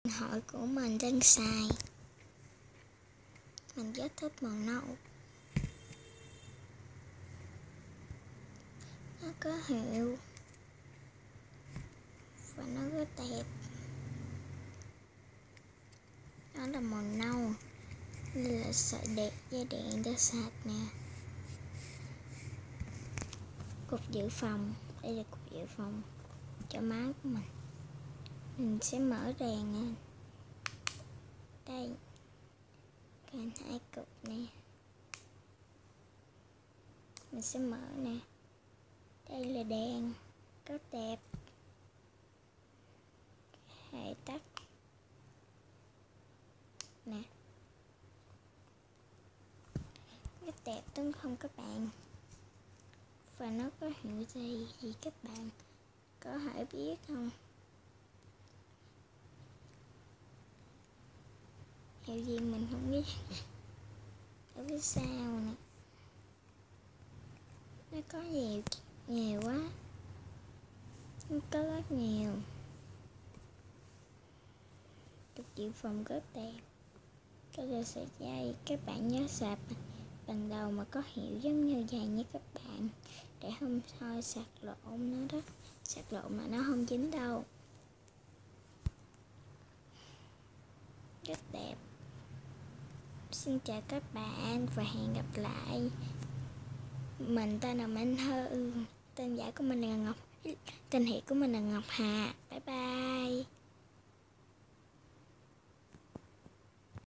hội của mình đang xài. Mình rất thích màu nâu. Nó có hiệu và nó rất đẹp. Đó là màu nâu. Đây là sợi đẹp dây điện để sạc nè. Cục dự phòng. Đây là cục dự phòng cho máy của mình. Mình sẽ mở đèn nha. Đây. Còn 2 cục nè. Mình sẽ mở nè. Đây là đèn. Rất đẹp. Hệ tắt. Nè. Rất đẹp đúng không các bạn? Và nó có hiệu gì thì các bạn có thể biết không? Hiệu gì mình không biết. Ở phía sau nè. Nó có nhiều quá. Nó có rất nhiều. Cục dự phòng rất đẹp. Đây là sợi dây. Các bạn nhớ sạc bằng đầu mà có hiệu giống như vậy nha các bạn. Để không thôi sạc lộn nó đó. Sạc lộn mà nó không dính đâu. Rất đẹp. Xin chào các bạn và hẹn gặp lại. Mình tên là Minh Thư. Tên giả của mình là Ngọc. Tên hiện của mình là Ngọc Hà. Bye bye.